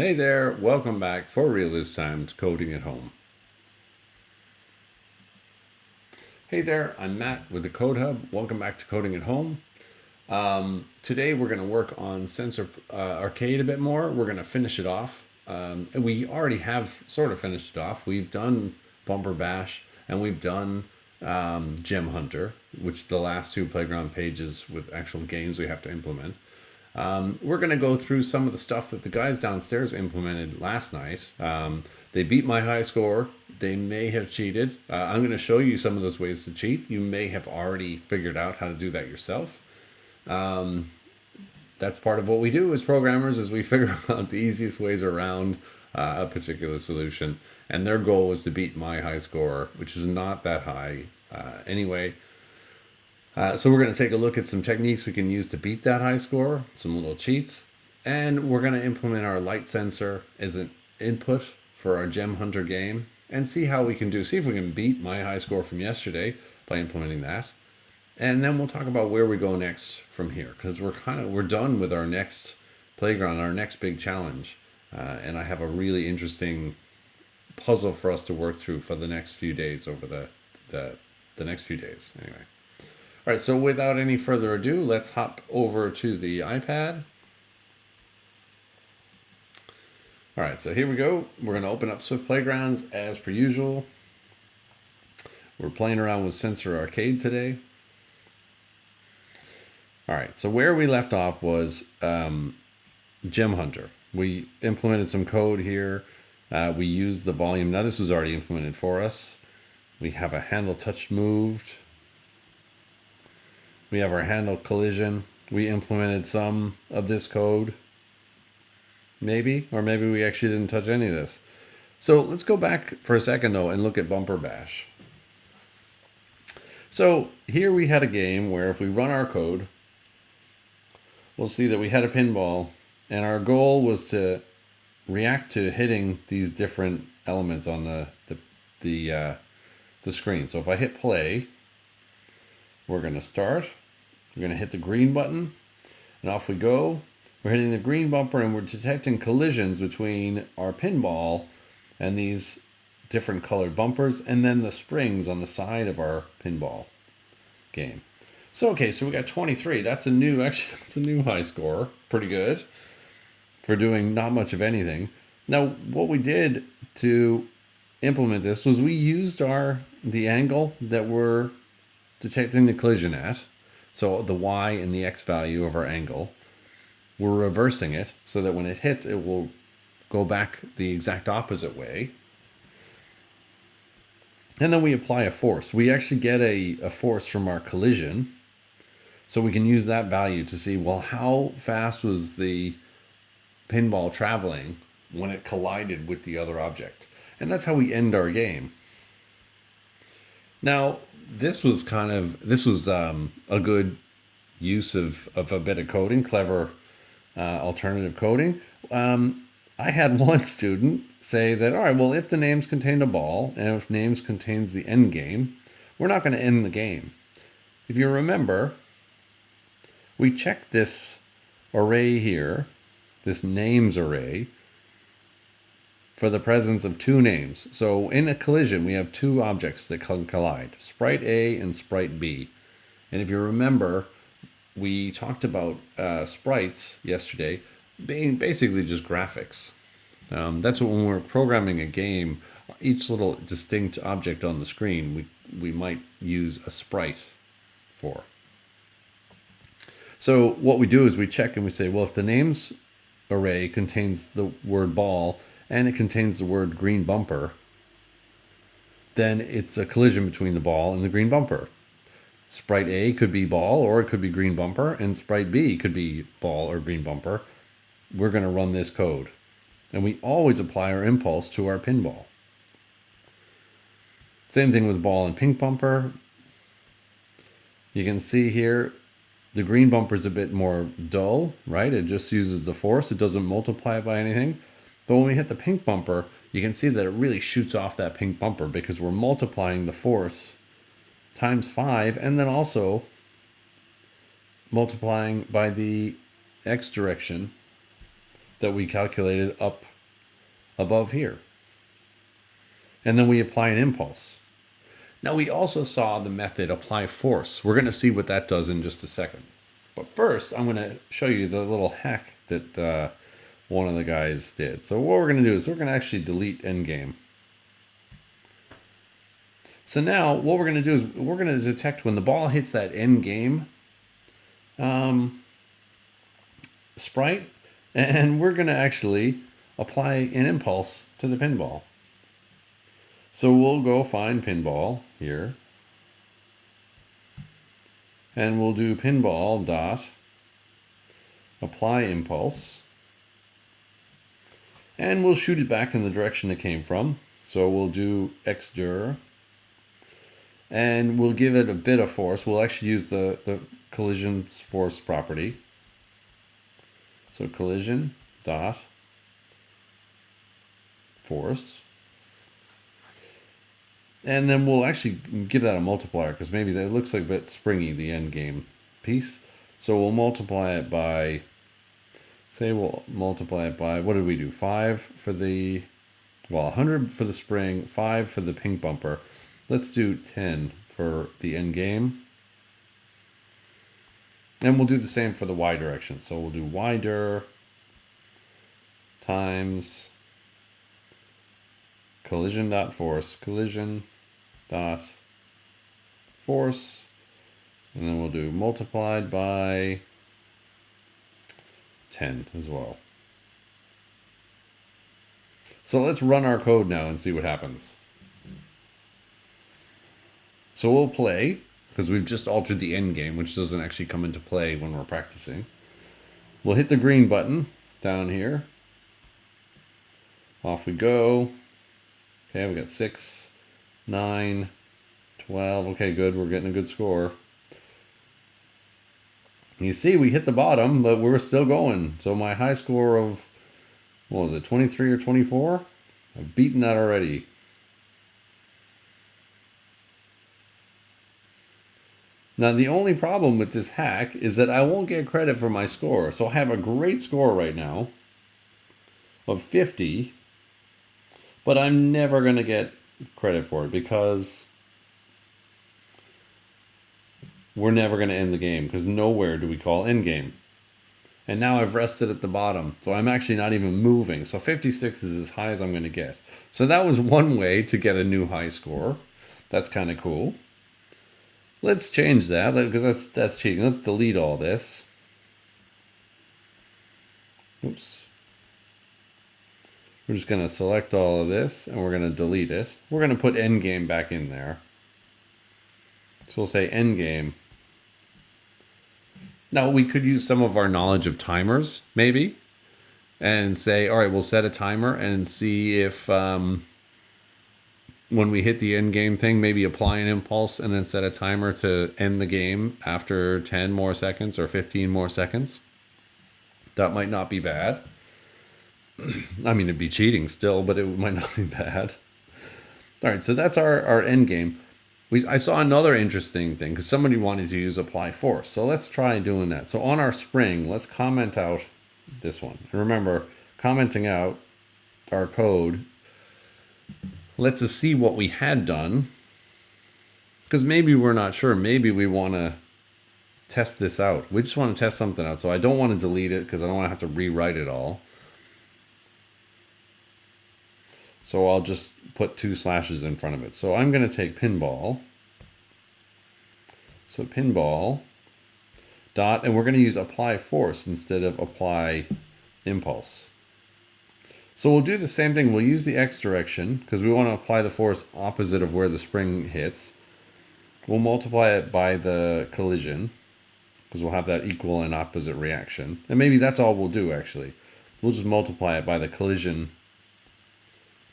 Hey there, welcome back for real this time to Coding at Home. Hey there, I'm Matt with the Code Hub. Welcome back to Coding at Home. Today we're going to work on Sensor Arcade a bit more. We're going to finish it off. We already have sort of finished it off. We've done Bumper Bash and we've done Gem Hunter, which are the last two playground pages with actual games we have to implement. We're going to go through some of the stuff that the guys downstairs implemented last night. They beat my high score. They may have cheated. I'm going to show you some of those ways to cheat. You may have already figured out how to do that yourself. That's part of what we do as programmers is we figure out the easiest ways around a particular solution. And their goal was to beat my high score, which is not that high anyway. So we're going to take a look at some techniques we can use to beat that high score, some little cheats, and we're going to implement our light sensor as an input for our Gem Hunter game and see how we can do. See if we can beat my high score from yesterday by implementing that. And then we'll talk about where we go next from here because we're done with our next playground, our next big challenge. And I have a really interesting puzzle for us to work through for the next few days over the next few days anyway. All right, so without any further ado, let's hop over to the iPad. All right, so here we go. We're going to open up Swift Playgrounds as per usual. We're playing around with Sensor Arcade today. All right, so where we left off was Gem Hunter. We implemented some code here. We used the volume. Now this was already implemented for us. We have a handle touch moved. We have our handle collision. We implemented some of this code. Maybe, or maybe we actually didn't touch any of this. So let's go back for a second though and look at Bumper Bash. So here we had a game where if we run our code, we'll see that we had a pinball and our goal was to react to hitting these different elements on the screen. So if I hit play, we're going to start. We're going to hit the green button, and off we go. We're hitting the green bumper, and we're detecting collisions between our pinball and these different colored bumpers, and then the springs on the side of our pinball game. So, okay, so we got 23. That's a new high score. Pretty good for doing not much of anything. Now, what we did to implement this was we used the angle that we're detecting the collision at. So the Y and the X value of our angle, we're reversing it so that when it hits, it will go back the exact opposite way. And then we apply a force. We actually get a force from our collision. So we can use that value to see, well, how fast was the pinball traveling when it collided with the other object? And that's how we end our game. Now, this was a good use of a bit of coding, clever alternative coding. I had one student say that, all right, well, if the names contain a ball and if names contains the end game, we're not going to end the game. If you remember, we checked this array here, this names array, for the presence of two names. So in a collision, we have two objects that can collide, sprite A and sprite B. And if you remember, we talked about sprites yesterday being basically just graphics. That's what when we're programming a game, each little distinct object on the screen, we might use a sprite for. So what we do is we check and we say, well, if the names array contains the word ball and it contains the word green bumper, then it's a collision between the ball and the green bumper. Sprite A could be ball or it could be green bumper, and sprite B could be ball or green bumper. We're going to run this code. And we always apply our impulse to our pinball. Same thing with ball and pink bumper. You can see here the green bumper is a bit more dull, right? It just uses the force. It doesn't multiply it by anything. But when we hit the pink bumper, you can see that it really shoots off that pink bumper because we're multiplying the force times 5 and then also multiplying by the x direction that we calculated up above here. And then we apply an impulse. Now we also saw the method apply force. We're going to see what that does in just a second. But first, I'm going to show you the little hack that one of the guys did. So what we're going to do is we're going to actually delete endgame. So now what we're going to do is we're going to detect when the ball hits that endgame sprite, and we're going to actually apply an impulse to the pinball. So we'll go find pinball here, and we'll do pinball dot apply impulse, and we'll shoot it back in the direction it came from. So we'll do xdir, and we'll give it a bit of force. We'll actually use the collision force property. So collision dot force. And then we'll actually give that a multiplier because maybe that looks like a bit springy, the end game piece. So we'll multiply it by, say we'll multiply it by, what did we do? 5 for the, well, 100 for the spring, 5 for the pink bumper. Let's do 10 for the end game. And we'll do the same for the y direction. So we'll do y-dir times collision.force, collision.force, and then we'll do multiplied by 10 as well. So let's run our code now and see what happens. So we'll play, because we've just altered the end game, which doesn't actually come into play when we're practicing. We'll hit the green button down here. Off we go. Okay, we got 6, 9, 12. Okay, good. We're getting a good score. You see, we hit the bottom, but we're still going. So my high score of, what was it, 23 or 24? I've beaten that already. Now, the only problem with this hack is that I won't get credit for my score. So I have a great score right now of 50, but I'm never going to get credit for it because we're never going to end the game because nowhere do we call end game. And now I've rested at the bottom, so I'm actually not even moving. So 56 is as high as I'm going to get. So that was one way to get a new high score. That's kind of cool. Let's change that because that's cheating. Let's delete all this. Oops. We're just going to select all of this and we're going to delete it. We're going to put endgame back in there. So we'll say endgame. Now we could use some of our knowledge of timers, maybe, and say, all right, we'll set a timer and see if when we hit the end game thing, maybe apply an impulse and then set a timer to end the game after 10 more seconds or 15 more seconds. That might not be bad. I mean, it'd be cheating still, but it might not be bad. All right, so that's our end game. I saw another interesting thing because somebody wanted to use apply force. So let's try doing that. So on our spring, let's comment out this one. And remember, commenting out our code lets us see what we had done, because maybe we're not sure. Maybe we want to test this out. We just want to test something out. So I don't want to delete it because I don't want to have to rewrite it all. So I'll just put 2 slashes in front of it. So I'm going to take pinball. So pinball dot, and we're going to use apply force instead of apply impulse. So we'll do the same thing. We'll use the X direction because we want to apply the force opposite of where the spring hits. We'll multiply it by the collision because we'll have that equal and opposite reaction. And maybe that's all we'll do actually. We'll just multiply it by the collision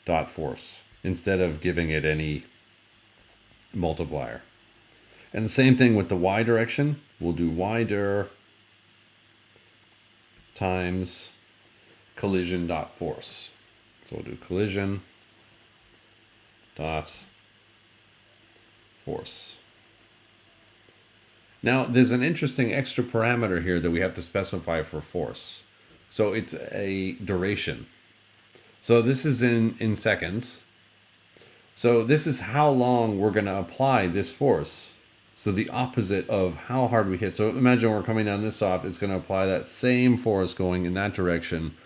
dot force instead of giving it any multiplier. And the same thing with the Y direction. We'll do y-dir times collision dot force. So we'll do collision dot force. Now there's an interesting extra parameter here that we have to specify for force. So it's a duration. So this is in seconds. So this is how long we're going to apply this force. So the opposite of how hard we hit. So imagine we're coming down this soft. It's going to apply that same force going in that direction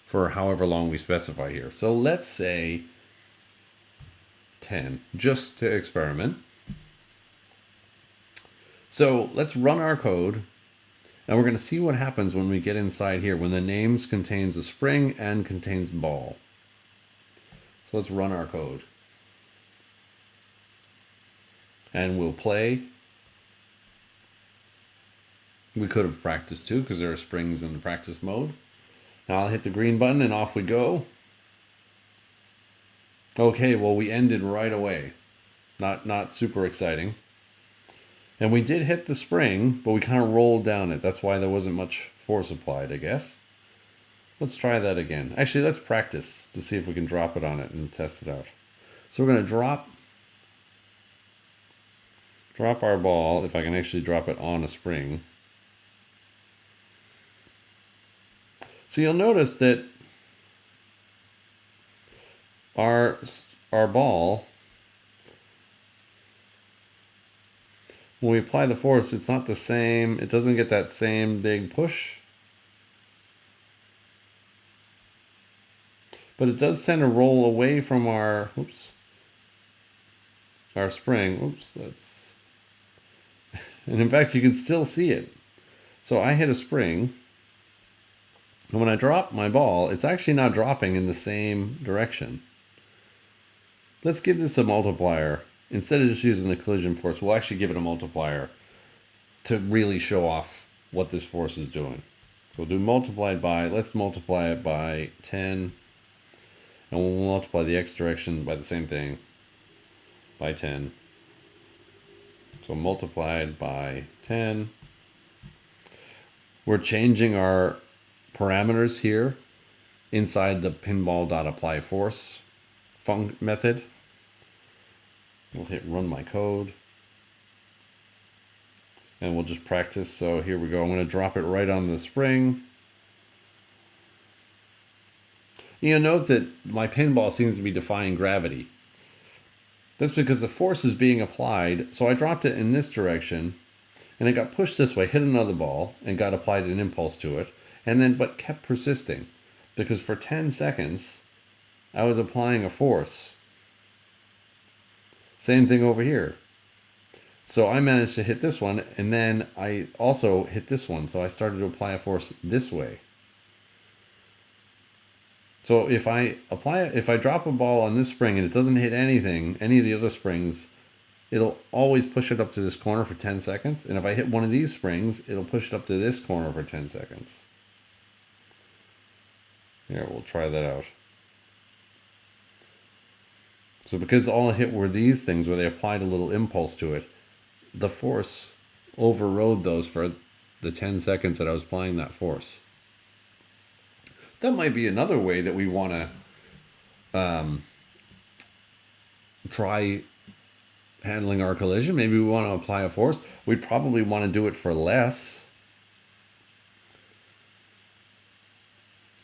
for however long we specify here. So let's say 10, just to experiment. So let's run our code, and we're going to see what happens when we get inside here, when the names contains a spring and contains ball. So let's run our code. And we'll play. We could have practiced too, because there are springs in the practice mode. Now I'll hit the green button and off we go. Okay, well we ended right away. Not super exciting. And we did hit the spring, but we kind of rolled down it. That's why there wasn't much force applied, I guess. Let's try that again. Actually, let's practice to see if we can drop it on it and test it out. So we're going to drop our ball, if I can actually drop it on a spring. So you'll notice that our ball, when we apply the force, it's not the same, it doesn't get that same big push. But it does tend to roll away from our spring. That's... And in fact, you can still see it. So I hit a spring, and when I drop my ball, it's actually not dropping in the same direction. Let's give this a multiplier. Instead of just using the collision force, we'll actually give it a multiplier to really show off what this force is doing. So we'll do multiplied by, let's multiply it by 10. And we'll multiply the x direction by the same thing, by 10. So multiplied by 10. We're changing our parameters here inside the pinball.applyForce method. We'll hit run my code. And we'll just practice. So here we go. I'm going to drop it right on the spring. You'll note that my pinball seems to be defying gravity. That's because the force is being applied. So I dropped it in this direction, and it got pushed this way, hit another ball, and got applied an impulse to it, and then but kept persisting. Because for 10 seconds, I was applying a force. Same thing over here. So I managed to hit this one, and then I also hit this one. So I started to apply a force this way. So if I drop a ball on this spring and it doesn't hit anything, any of the other springs, it'll always push it up to this corner for 10 seconds. And if I hit one of these springs, it'll push it up to this corner for 10 seconds. Here, we'll try that out. So because all I hit were these things where they applied a little impulse to it, the force overrode those for the 10 seconds that I was applying that force. That might be another way that we want to try handling our collision. Maybe we want to apply a force. We'd probably want to do it for less.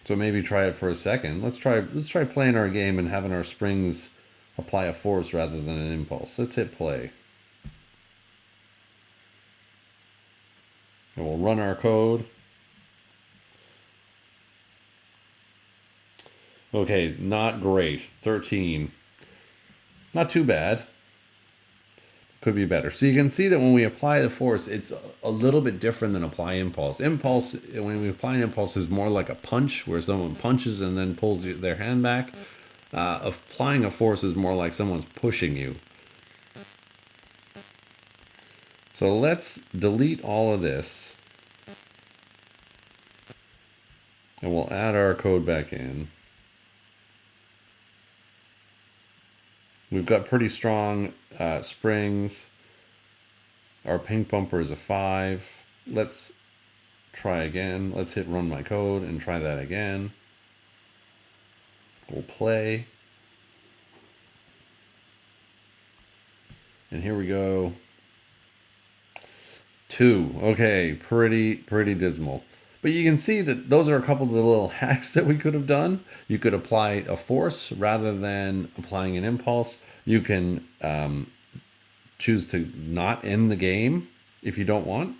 So maybe try it for a second. Let's try playing our game and having our springs apply a force rather than an impulse. Let's hit play. And we'll run our code. Okay, not great. 13. Not too bad. Could be better. So you can see that when we apply the force, it's a little bit different than apply impulse. Impulse, when we apply an impulse, is more like a punch, where someone punches and then pulls their hand back. Applying a force is more like someone's pushing you. So let's delete all of this. And we'll add our code back in. We've got pretty strong springs. Our pink bumper is a 5. Let's try again. Let's hit run my code and try that again. We'll play. And here we go. 2. Okay, pretty dismal. But you can see that those are a couple of the little hacks that we could have done. You could apply a force rather than applying an impulse. You can choose to not end the game if you don't want.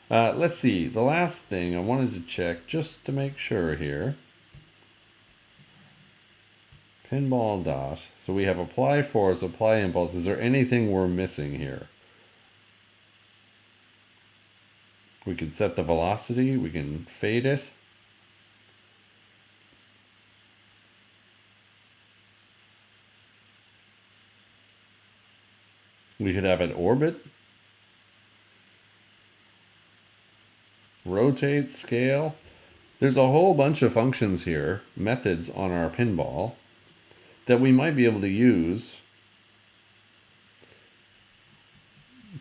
Let's see. The last thing I wanted to check just to make sure here. Pinball dot. So we have apply force, apply impulse. Is there anything we're missing here? We can set the velocity. We can fade it. We could have it orbit. Rotate, scale. There's a whole bunch of functions here, methods on our pinball, that we might be able to use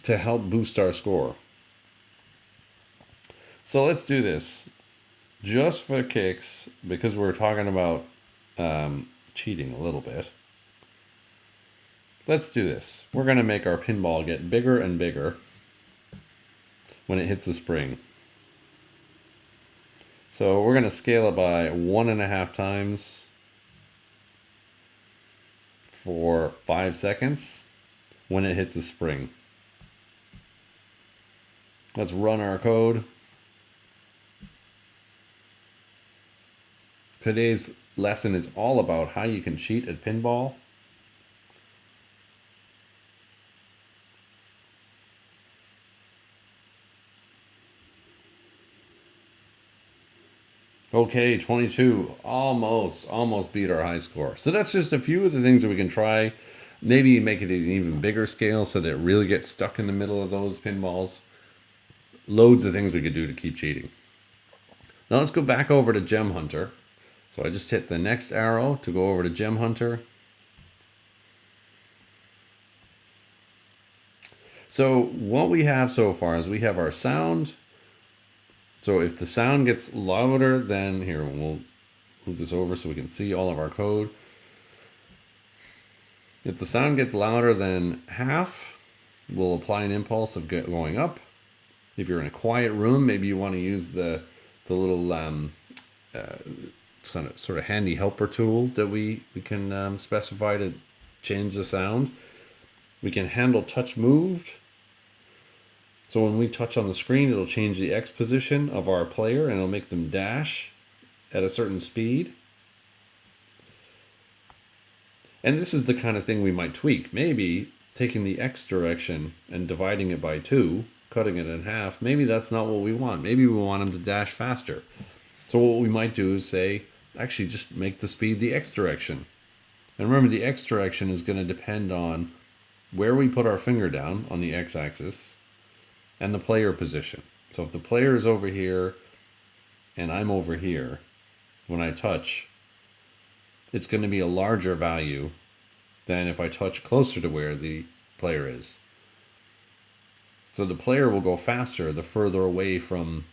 to help boost our score. So let's do this. Just for kicks, because we're talking about cheating a little bit. Let's do this. We're going to make our pinball get bigger and bigger when it hits the spring. So we're going to scale it by 1.5 times for 5 seconds when it hits the spring. Let's run our code. Today's lesson is all about how you can cheat at pinball. Okay, 22. Almost beat our high score. So that's just a few of the things that we can try. Maybe make it an even bigger scale so that it really gets stuck in the middle of those pinballs. Loads of things we could do to keep cheating. Now let's go back over to Gem Hunter. So I just hit the next arrow to go over to Gem Hunter. So what we have so far is we have our sound. So if the sound gets louder, then here, we'll move this over so we can see all of our code. If the sound gets louder than half, we'll apply an impulse of going up. If you're in a quiet room, maybe you want to use the little sort of handy helper tool that we can specify to change the sound. We can handle touch moved. So when we touch on the screen, it'll change the X position of our player and it'll make them dash at a certain speed. And this is the kind of thing we might tweak. Maybe taking the X direction and dividing it by 2, cutting it in half, maybe that's not what we want. Maybe we want them to dash faster. So what we might do is say, actually just make the speed the X direction. And remember, the X direction is going to depend on where we put our finger down on the X axis and the player position. So if the player is over here and I'm over here, when I touch, it's going to be a larger value than if I touch closer to where the player is. So the player will go faster the further away from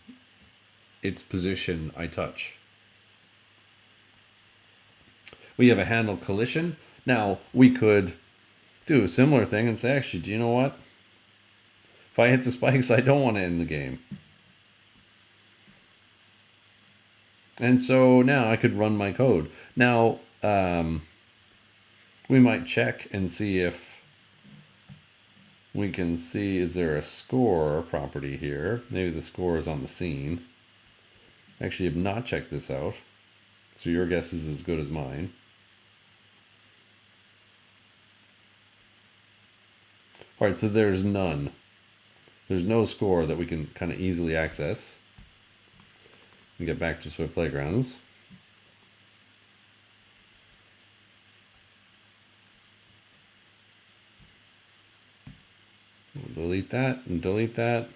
its position I touch. We have a handle collision. Now we could do a similar thing and say, actually, do you know what? If I hit the spikes, I don't want to end the game. And so now I could run my code. Now, we might check and see if we can see, is there a score property here? Maybe the score is on the scene. Actually, I have not checked this out. So your guess is as good as mine. All right, so there's none. There's no score that we can kind of easily access. And get back to Swift Playgrounds. We'll delete that and delete that.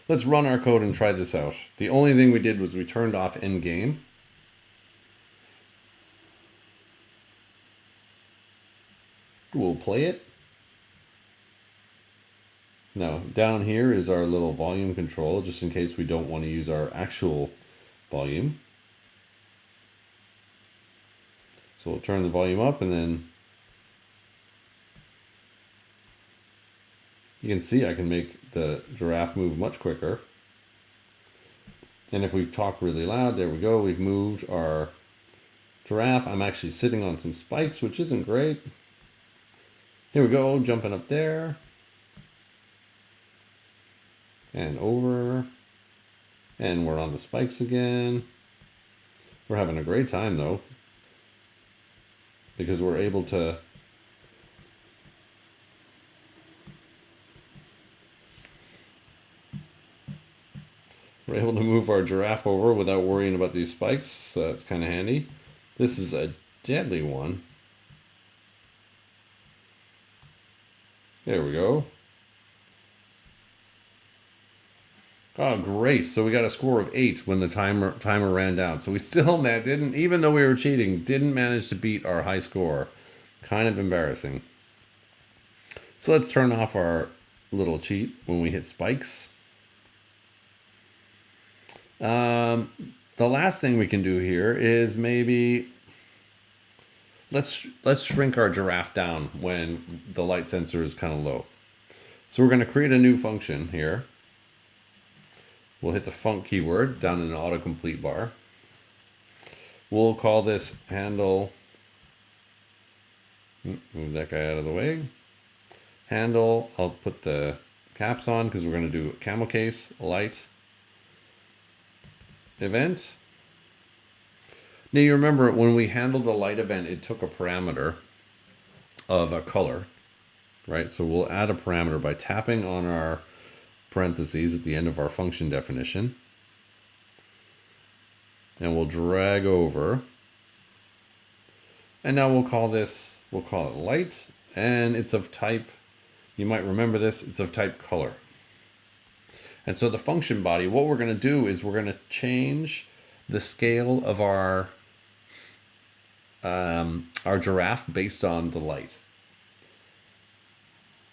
Let's run our code and try this out. The only thing we did was we turned off end game. We'll play it. Now, down here is our little volume control, just in case we don't want to use our actual volume. So we'll turn the volume up and then You can see I can make the giraffe move much quicker. And if we talk really loud, there we go. We've moved our giraffe. I'm actually sitting on some spikes, which isn't great. Here we go, jumping up there. And over. And we're on the spikes again. We're having a great time though, because we're able to move our giraffe over without worrying about these spikes. So that's kind of handy. This is a deadly one. There we go. Oh, great. So we got a score of 8 when the timer ran down. So we still didn't, even though we were cheating, didn't manage to beat our high score. Kind of embarrassing. So let's turn off our little cheat when we hit spikes. The last thing we can do here is maybe let's shrink our giraffe down when the light sensor is kind of low. So we're going to create a new function here. We'll hit the func keyword down in the autocomplete bar. We'll call this handle. Move that guy out of the way. Handle, I'll put the caps on because we're going to do camel case light event. Now you remember when we handled the light event, it took a parameter of a color, right? So we'll add a parameter by tapping on our parentheses at the end of our function definition. And we'll drag over. And now we'll call it light. And it's of type, you might remember this, it's of type color. And so the function body, what we're going to do is we're going to change the scale of our giraffe based on the light.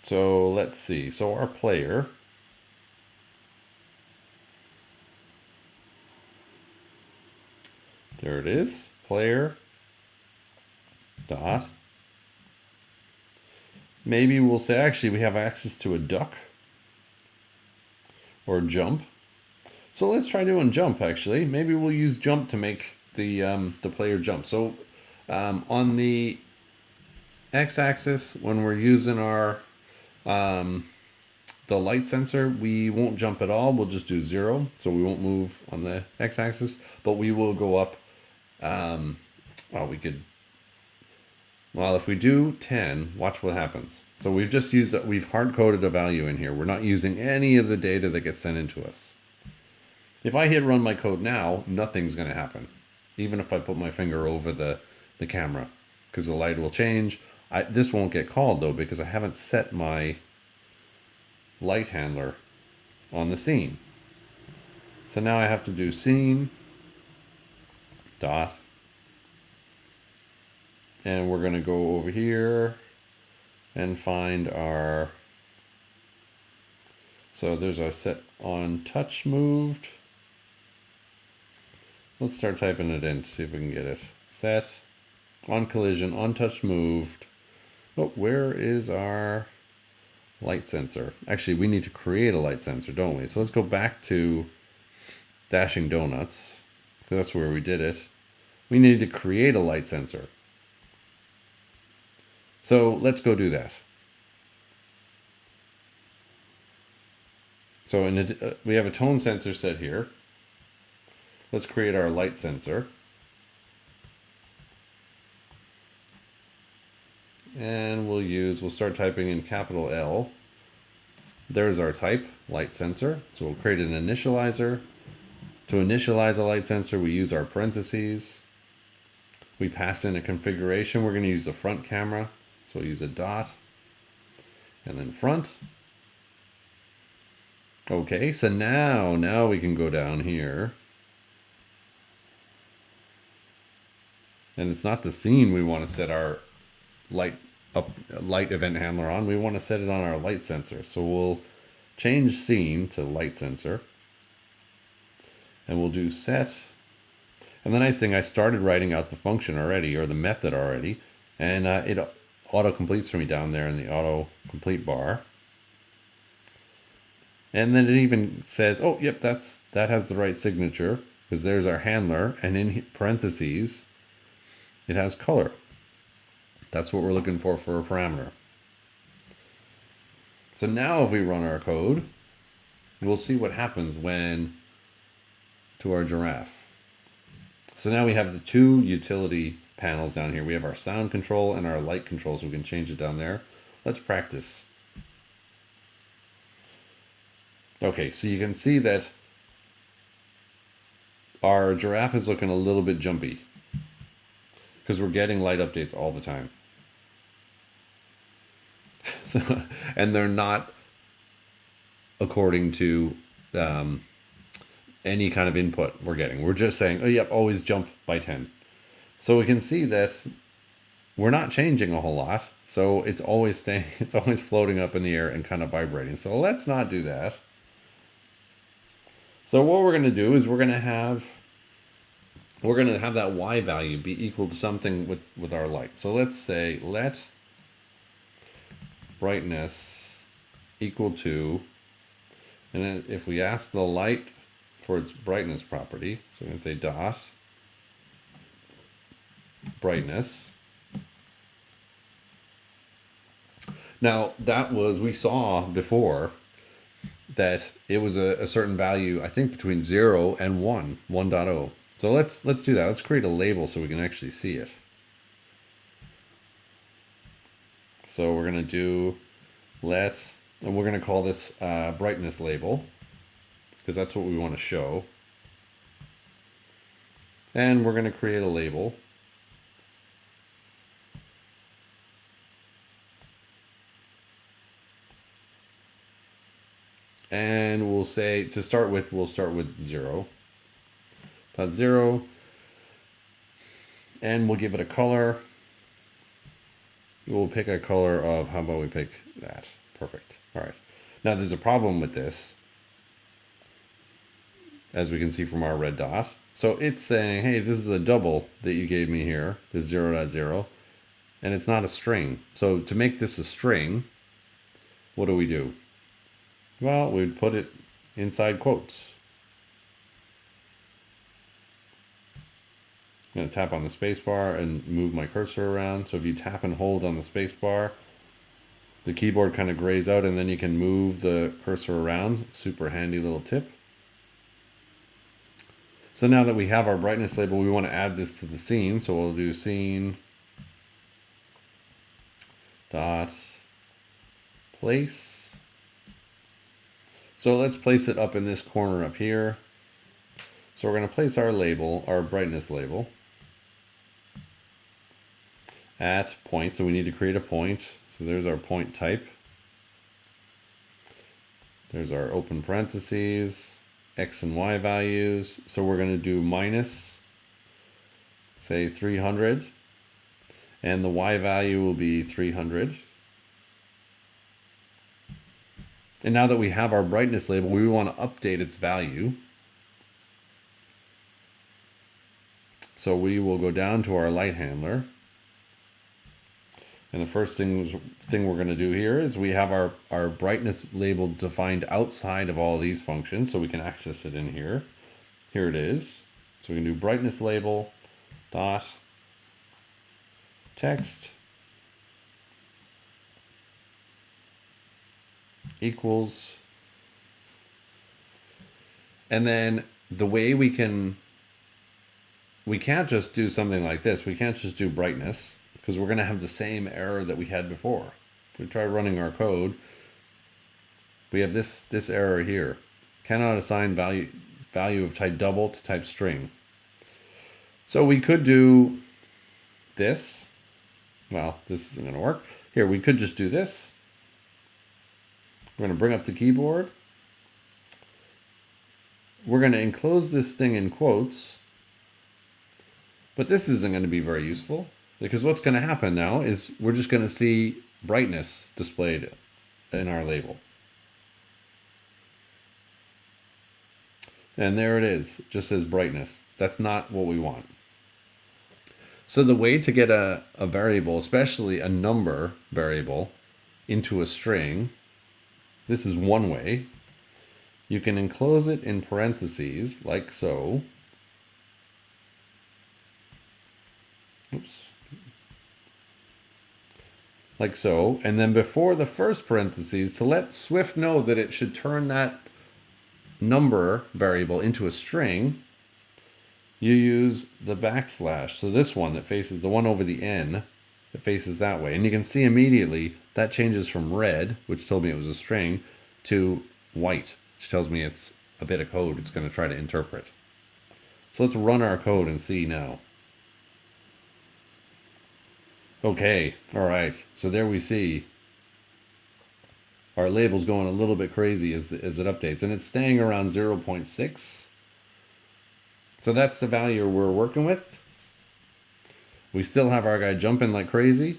So let's see. So our player, there it is, player dot. Maybe we'll say, actually, we have access to a duck or jump. So let's try doing jump, actually. Maybe we'll use jump to make the player jump. So on the x-axis, when we're using our the light sensor, we won't jump at all. We'll just do 0. So we won't move on the x-axis, but we will go up. Well, if we do 10, watch what happens. So we've just used, we've hard-coded a value in here. We're not using any of the data that gets sent into us. If I hit run my code now, nothing's going to happen. Even if I put my finger over the camera, because the light will change. This won't get called though, because I haven't set my light handler on the scene. So now I have to do scene dot. And we're going to go over here and find our, so there's our set on touch moved. Let's start typing it in to see if we can get it. Set on collision, on touch moved. Oh, where is our light sensor? Actually, we need to create a light sensor, don't we? So let's go back to Dashing Donuts, because that's where we did it. We need to create a light sensor. So let's go do that. So we have a tone sensor set here. Let's create our light sensor. And we'll start typing in capital L. There's our type, light sensor. So we'll create an initializer. To initialize a light sensor, we use our parentheses. We pass in a configuration. We're going to use the front camera. So we'll use a dot and then front. Okay, so now we can go down here. And it's not the scene we want to set our light event handler on. We want to set it on our light sensor. So we'll change scene to light sensor. And we'll do set. And the nice thing, I started writing out the function already, or the method already. And it auto completes for me down there in the auto complete bar. And then it even says, oh, yep, that has the right signature, because there's our handler, and in parentheses, it has color. That's what we're looking for a parameter. So now if we run our code, we'll see what happens when to our giraffe. So now we have the two utility panels down here. We have our sound control and our light control, so we can change it down there. Let's practice. Okay, so you can see that our giraffe is looking a little bit jumpy because we're getting light updates all the time. So, and they're not according to any kind of input we're getting. We're just saying, oh, yep, always jump by 10. So we can see that we're not changing a whole lot. So it's always staying, it's always floating up in the air and kind of vibrating. So let's not do that. So what we're going to do is we're going to have that Y value be equal to something with our light. So let's say let brightness equal to, and then if we ask the light for its brightness property, so we're going to say dot brightness. Now that was, we saw before that it was a certain value, I think between 0 and 1.0. So let's do that. Let's create a label so we can actually see it. So we're going to do and we're going to call this brightness label, because that's what we want to show. And we're going to create a label. And we'll say, to start with, we'll start with 0. Dot 0. And we'll give it a color. We'll pick a color of, how about we pick that? Perfect. All right. Now there's a problem with this, as we can see from our red dot. So it's saying, hey, this is a double that you gave me here, this 0.0, and it's not a string. So to make this a string, what do? Well, we'd put it inside quotes. I'm going to tap on the space bar and move my cursor around. So if you tap and hold on the space bar, the keyboard kind of grays out, and then you can move the cursor around. Super handy little tip. So now that we have our brightness label, we want to add this to the scene. So we'll do scene dot place. So let's place it up in this corner up here. So we're going to place our label, our brightness label, at point. So we need to create a point. So there's our point type. There's our open parentheses, X and Y values. So we're going to do minus, say 300, and the Y value will be 300. And now that we have our brightness label, we want to update its value. So we will go down to our light handler. And the first thing we're going to do here is we have our brightness label defined outside of all these functions, so we can access it in here. Here it is. So we can do brightness label dot text equals, and then the way we can't just do something like this. We can't just do brightness, because we're going to have the same error that we had before. If we try running our code, we have this error here. Cannot assign value of type double to type string. So we could do this. Well, this isn't going to work. Here, we could just do this. We're going to bring up the keyboard. We're going to enclose this thing in quotes. But this isn't going to be very useful, because what's going to happen now is we're just going to see brightness displayed in our label. And there it is, just says brightness. That's not what we want. So the way to get a variable, especially a number variable, into a string, this is one way. you can enclose it in parentheses, like so. Oops. Like so. And then before the first parentheses, to let Swift know that it should turn that number variable into a string, you use the backslash. So this one that faces the one over the N, that faces that way. And you can see immediately that changes from red, which told me it was a string, to white, which tells me it's a bit of code it's going to try to interpret. So let's run our code and see now. Okay, all right. So there we see our label's going a little bit crazy as it updates, and it's staying around 0.6. So that's the value we're working with. We still have our guy jumping like crazy.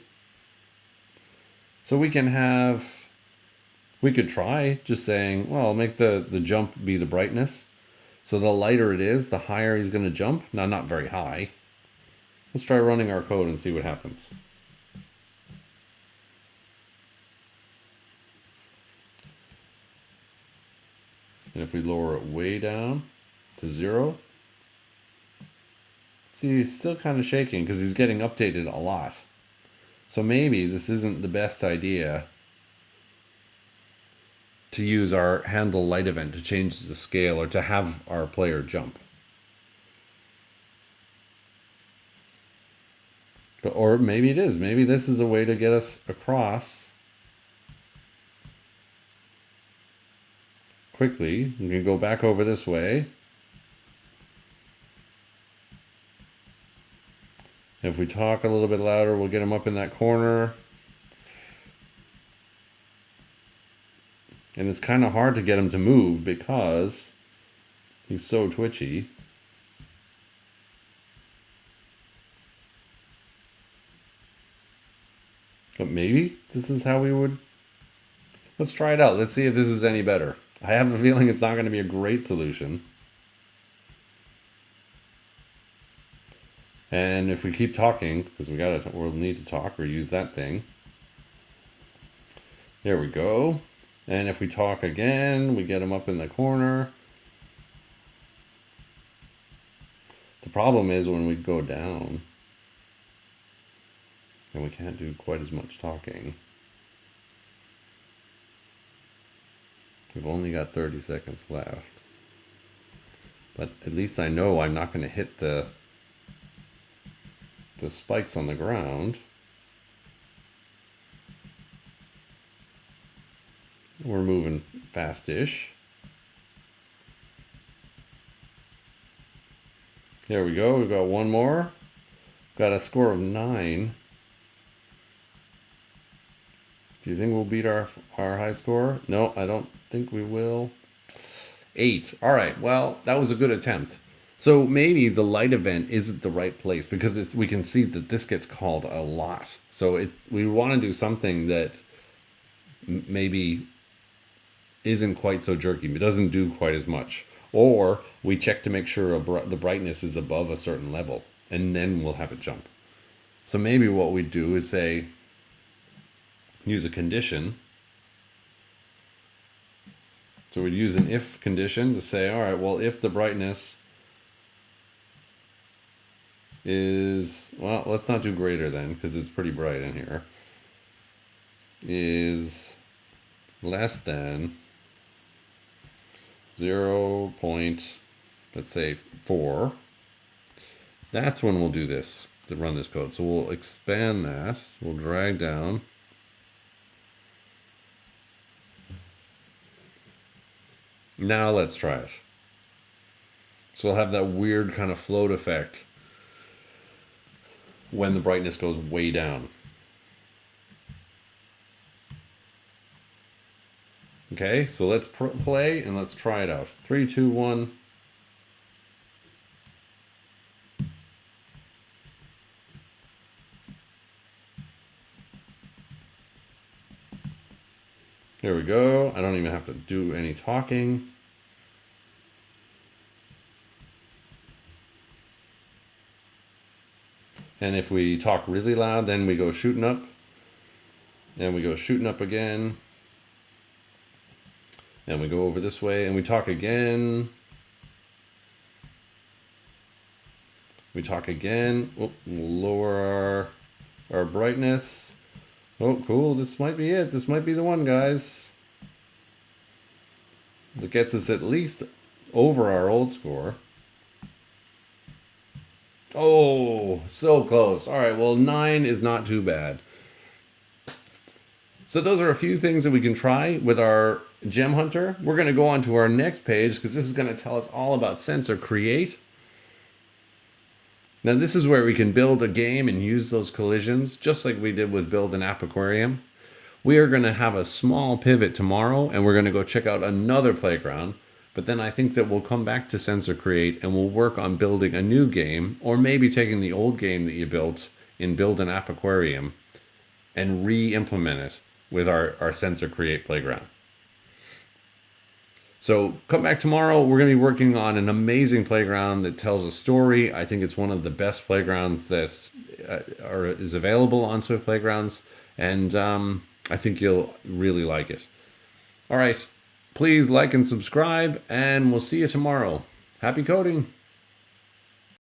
So we could try just saying, well, make the jump be the brightness. So the lighter it is, the higher he's going to jump. Now, not very high. Let's try running our code and see what happens. And if we lower it way down to 0, see, he's still kind of shaking because he's getting updated a lot. So maybe this isn't the best idea to use our handle light event to change the scale or to have our player jump. Or maybe it is. Maybe this is a way to get us across quickly. We can go back over this way. If we talk a little bit louder, we'll get him up in that corner. And it's kind of hard to get him to move because he's so twitchy. But maybe this is how we would... Let's try it out. Let's see if this is any better. I have a feeling it's not going to be a great solution. And if we keep talking, because we'll need to talk or use that thing. There we go. And if we talk again, we get him up in the corner. The problem is when we go down, and we can't do quite as much talking. We've only got 30 seconds left. But at least I know I'm not going to hit the spikes on the ground. We're moving fast-ish. There we go. We've got one more. Got a score of 9. Do you think we'll beat our high score? No, I don't think we will. 8. All right. Well, that was a good attempt. So maybe the light event isn't the right place because we can see that this gets called a lot. So we want to do something that maybe isn't quite so jerky, but doesn't do quite as much. Or we check to make sure the brightness is above a certain level, and then we'll have it jump. So maybe what we do is say, use a condition. So we'd use an if condition to say, all right, well, if the brightness is, well, let's not do greater then, because it's pretty bright in here, is less than 0. Let's say 4. That's when we'll do this, to run this code. So we'll expand that. We'll drag down. Now let's try it. So we'll have that weird kind of float effect when the brightness goes way down. Okay, so let's play and let's try it out. 3, 2, 1. Here we go. I don't even have to do any talking. And if we talk really loud, then we go shooting up. And we go shooting up again. And we go over this way and we talk again. We talk again. Oh, lower our brightness. Oh, cool. This might be it. This might be the one, guys. It gets us at least over our old score. Oh, so close. All right, well, 9 is not too bad. So those are a few things that we can try with our gem hunter. We're going to go on to our next page because this is going to tell us all about sensor create. Now this is where we can build a game and use those collisions just like we did with build an app aquarium. We are going to have a small pivot tomorrow and we're going to go check out another playground. But then I think that we'll come back to sensor create and we'll work on building a new game, or maybe taking the old game that you built in build an app aquarium and re-implement it with our sensor create playground. So come back tomorrow. We're going to be working on an amazing playground that tells a story. I think it's one of the best playgrounds that is available on Swift Playgrounds. And I think you'll really like it. All right. Please like and subscribe, and we'll see you tomorrow. Happy coding.